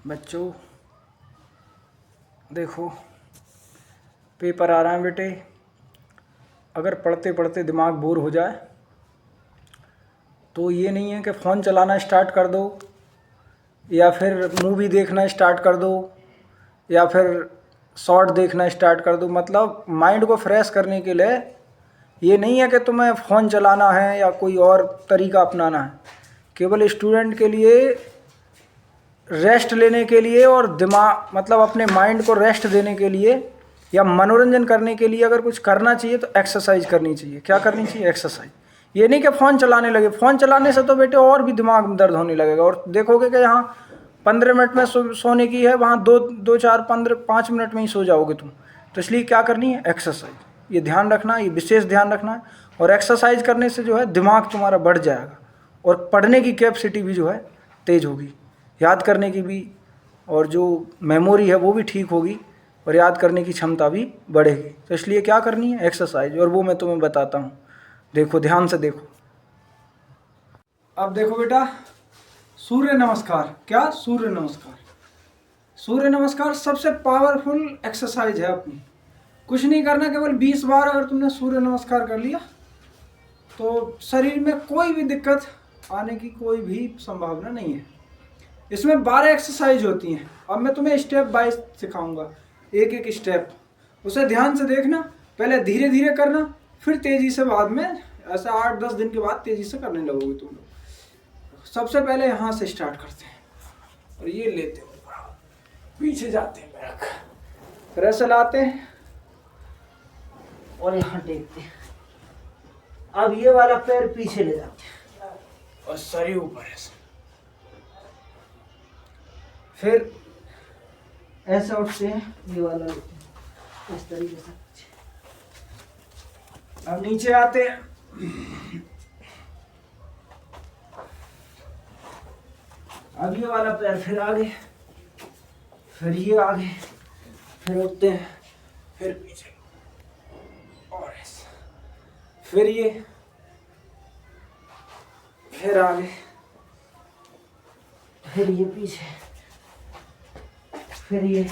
बच्चों देखो, पेपर आ रहा है बेटे। अगर पढ़ते पढ़ते दिमाग बोर हो जाए तो ये नहीं है कि फ़ोन चलाना स्टार्ट कर दो या फिर मूवी देखना स्टार्ट कर दो या फिर शॉर्ट देखना स्टार्ट कर दो। मतलब माइंड को फ्रेश करने के लिए ये नहीं है कि तुम्हें फ़ोन चलाना है या कोई और तरीका अपनाना है। केवल स्टूडेंट के लिए रेस्ट लेने के लिए और दिमाग मतलब अपने माइंड को रेस्ट देने के लिए या मनोरंजन करने के लिए अगर कुछ करना चाहिए तो एक्सरसाइज करनी चाहिए। क्या करनी चाहिए? एक्सरसाइज। ये नहीं कि फ़ोन चलाने लगे। फ़ोन चलाने से तो बेटे और भी दिमाग में दर्द होने लगेगा और देखोगे कि यहाँ 15 मिनट में सोने की है, वहाँ 5 मिनट में ही सो जाओगे तुम। तो इसलिए क्या करनी है? एक्सरसाइज। ये ध्यान रखना, ये विशेष ध्यान रखना है। और एक्सरसाइज करने से जो है दिमाग तुम्हारा बढ़ जाएगा और पढ़ने की कैपेसिटी भी जो है तेज़ होगी, याद करने की भी, और जो मेमोरी है वो भी ठीक होगी और याद करने की क्षमता भी बढ़ेगी। तो इसलिए क्या करनी है? एक्सरसाइज। और वो मैं तुम्हें बताता हूँ। देखो, ध्यान से देखो। अब देखो बेटा, सूर्य नमस्कार। क्या? सूर्य नमस्कार। सूर्य नमस्कार सबसे पावरफुल एक्सरसाइज है अपनी। कुछ नहीं करना, केवल 20 बार अगर तुमने सूर्य नमस्कार कर लिया तो शरीर में कोई भी दिक्कत आने की कोई भी संभावना नहीं है। इसमें 12 एक्सरसाइज होती हैं। अब मैं तुम्हें स्टेप बाय सिखाऊंगा, एक एक स्टेप। उसे ध्यान से देखना, पहले धीरे धीरे करना, फिर तेज़ी से बाद में, ऐसा 8-10 दिन के बाद तेज़ी से करने लगोगे तुम लोग। सबसे पहले यहाँ से स्टार्ट करते हैं और ये लेते हैं, पीछे जाते हैं बैक, फिर ऐसे लाते हैं और यहाँ टेकते हैं। अब ये वाला पैर पीछे ले जाते हैं और शरीर ऊपर ऐसे, फिर ऐसे उठते हैं, ये वाला लेते हैं इस तरीके से। अब नीचे आते हैं, अब ये वाला पैर फिर आगे, फिर ये आगे, फिर उठते हैं, फिर पीछे और ऐसे, फिर ये, फिर आगे, फिर ये पीछे, फिर ये,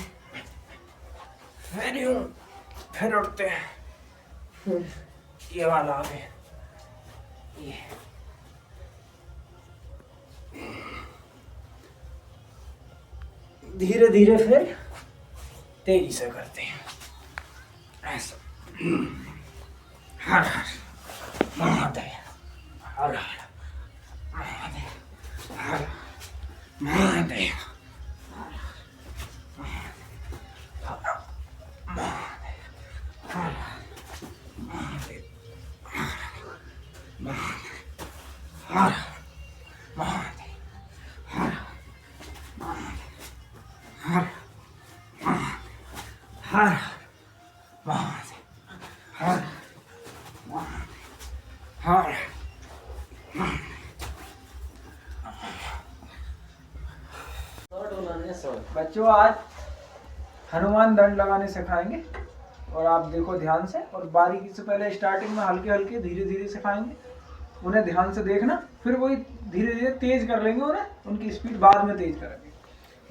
फिर यूं, फिर उठते हैं, फिर ये वाला आगे, ये, धीरे धीरे फिर तेजी से करते हैं ऐसा। हर हर महादेव, हर हर महादेव, हर महादेव, बच्चों आज हनुमान दंड लगाने सिखाएंगे और आप देखो ध्यान से, और बारीकी से। पहले स्टार्टिंग में हल्के हल्के धीरे धीरे सिखाएंगे, उन्हें ध्यान से देखना, फिर वही धीरे धीरे तेज कर लेंगे उन्हें, उनकी स्पीड बाद में तेज करेंगे।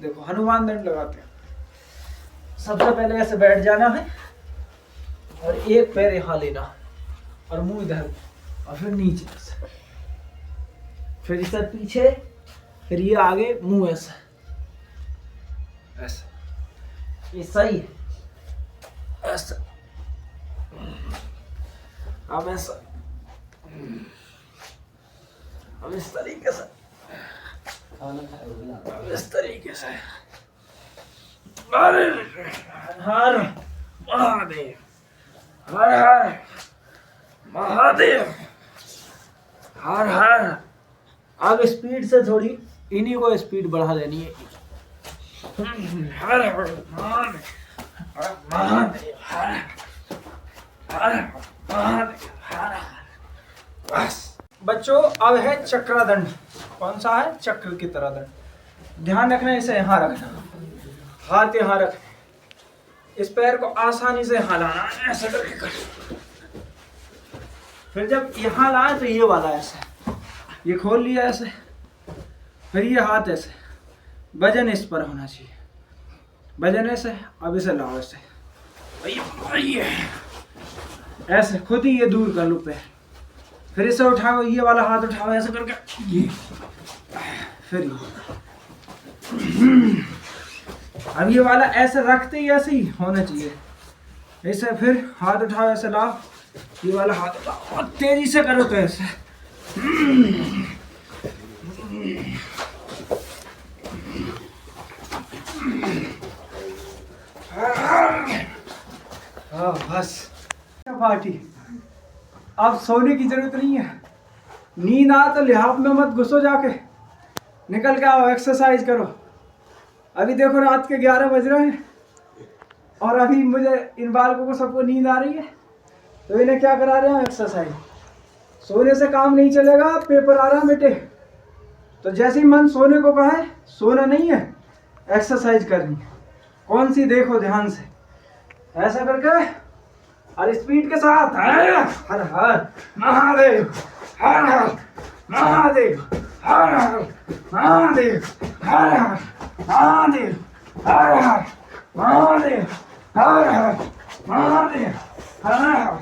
देखो हनुमान दंड लगाते हैं। सबसे पहले ऐसे बैठ जाना है और एक पैर यहाँ लेना और मुंह इधर और फिर नीचे ऐसे, फिर इसे पीछे, फिर ये आगे, मुंह ऐसे ऐसे। ये सही है ऐसा। अब ऐसा, अब इस तरीके से, अब इस तरीके से। हर हर महादेव, हर हर महादेव, हर हर। अब स्पीड से थोड़ी इन्हीं को स्पीड बढ़ा देनी है। हर हर महादेव, महादेव, हर हर महादेव, हर हर। बस बच्चों, अब है चक्रादंड। कौन सा है? चक्र की तरह दंड। ध्यान रखना, इसे यहाँ रखना, हाथ यहाँ रखना, इस पैर को आसानी से यहाँ लाना, ऐसे करके कर। फिर जब यहाँ लाए तो ये वाला ऐसे, ये खोल लिया ऐसे, फिर ये हाथ ऐसे, वजन इस पर होना चाहिए, वजन ऐसे। अब इसे लाओ ऐसे, ऐसे खुद ही ये दूर कर लो पैर, फिर इसे उठाओ, ये वाला हाथ उठाओ ऐसे करके, ये फिर अब ये वाला ऐसे रखते ही ऐसे ही होना चाहिए। ऐसे फिर हाथ उठाओ ऐसे लाओ, ये वाला हाथ उठाओ और तेजी से करो तो ऐसे। हाँ बस पार्टी, अब सोने की जरूरत नहीं है। नींद आ तो लिहाफ में मत घुसो, जाके निकल के आओ, एक्सरसाइज करो। अभी देखो रात के 11 बज रहे हैं और अभी मुझे इन बालकों को सबको नींद आ रही है, तो इन्हें क्या करा रहे हैं, एक्सरसाइज। सोने से काम नहीं चलेगा, पेपर आ रहा बेटे। तो जैसे ही मन सोने को कहे, सोना नहीं है, एक्सरसाइज करनी है। कौन सी, देखो ध्यान से, ऐसा करके और स्पीड के साथ। हर हर महादेव, हर हर महादेव, हर हर महादेव, हर हर महादेव, हर हर महादेव, हर हर महादेव, हर हर।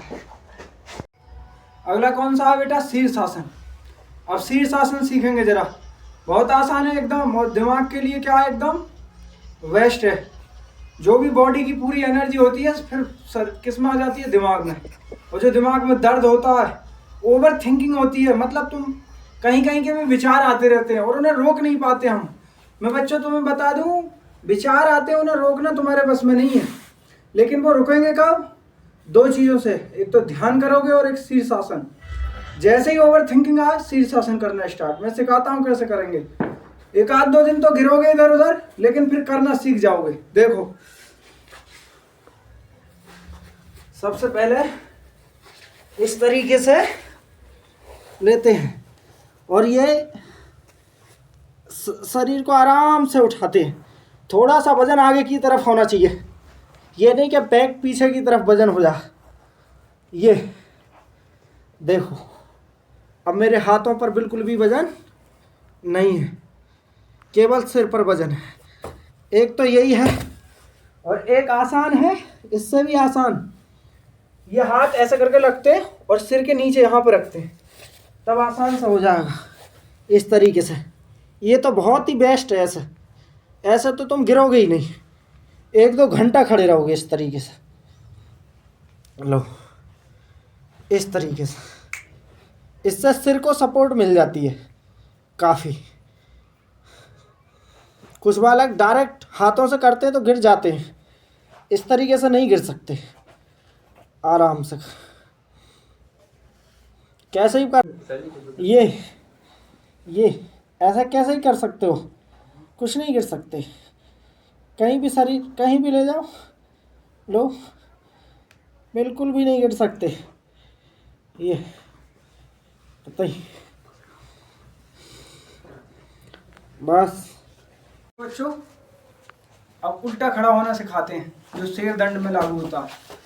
अगला कौन सा है बेटा, शीर्षासन। अब शीर्षासन सीखेंगे जरा, बहुत आसान है एकदम, और दिमाग के लिए क्या है, एकदम वेस्ट है। जो भी बॉडी की पूरी एनर्जी होती है फिर किस में आ जाती है, दिमाग में। और जो दिमाग में दर्द होता है, ओवर थिंकिंग होती है, मतलब तुम कहीं कहीं के में विचार आते रहते हैं और उन्हें रोक नहीं पाते हम। मैं बच्चों तुम्हें बता दूं, विचार आते हैं, उन्हें रोकना तुम्हारे बस में नहीं है। लेकिन वो रुकेंगे कब, दो चीज़ों से, एक तो ध्यान करोगे और एक शीर्षासन। जैसे ही ओवर थिंकिंग आए, शीर्षासन करना स्टार्ट। मैं सिखाता हूँ कैसे करेंगे। एक आध दो दिन तो गिरोगे इधर उधर, लेकिन फिर करना सीख जाओगे। देखो, सबसे पहले इस तरीके से लेते हैं और ये शरीर को आराम से उठाते हैं। थोड़ा सा वजन आगे की तरफ होना चाहिए, ये नहीं कि बैक पीछे की तरफ वजन हो जा। ये देखो, अब मेरे हाथों पर बिल्कुल भी वजन नहीं है, केवल सिर पर वजन है। एक तो यही है, और एक आसान है, इससे भी आसान। ये हाथ ऐसे करके रखते हैं और सिर के नीचे यहाँ पर रखते हैं, तब आसान से हो जाएगा इस तरीके से। ये तो बहुत ही बेस्ट है। ऐसे ऐसे तो तुम गिरोगे ही नहीं, 1-2 घंटा खड़े रहोगे इस तरीके से। लो, इस तरीके से, इससे सिर को सपोर्ट मिल जाती है काफ़ी। कुछ बालक डायरेक्ट हाथों से करते हैं तो गिर जाते हैं, इस तरीके से नहीं गिर सकते। आराम से कैसे ही कर, ये ऐसा कैसे ही कर सकते हो, कुछ नहीं गिर सकते। कहीं भी शरीर कहीं भी ले जाओ, लो, बिल्कुल भी नहीं गिर सकते। ये पता ही। बस बच्चों, अब उल्टा खड़ा होना सिखाते हैं, जो शेर दंड में लागू होता है।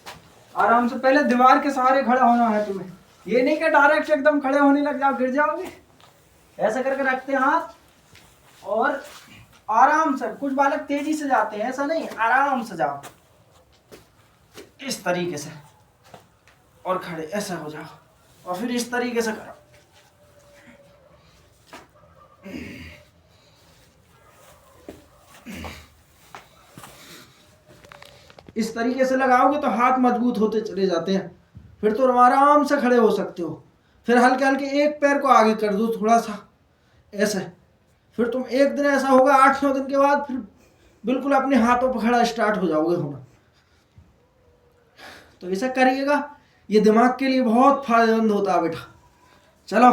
आराम से पहले दीवार के सहारे खड़ा होना है तुम्हें। ये नहीं कि डायरेक्ट एकदम खड़े होने लग जाओ, गिर जाओगे। ऐसा करके रखते हैं हाथ और आराम से। कुछ बालक तेजी से जाते हैं, ऐसा नहीं, आराम से जाओ इस तरीके से, और खड़े ऐसा हो जाओ, और फिर इस तरीके से करो। इस तरीके से लगाओगे तो हाथ मजबूत होते चले जाते हैं, फिर तो आराम से खड़े हो सकते हो। फिर हल्के हल्के एक पैर को आगे कर दो थोड़ा सा, ऐसे। फिर तुम एक दिन ऐसा होगा, 8-9 दिन के बाद फिर बिल्कुल अपने हाथों पर खड़ा स्टार्ट हो जाओगे होना। तो ऐसा करिएगा, ये दिमाग के लिए बहुत फायदेमंद होता है बेटा। चलो।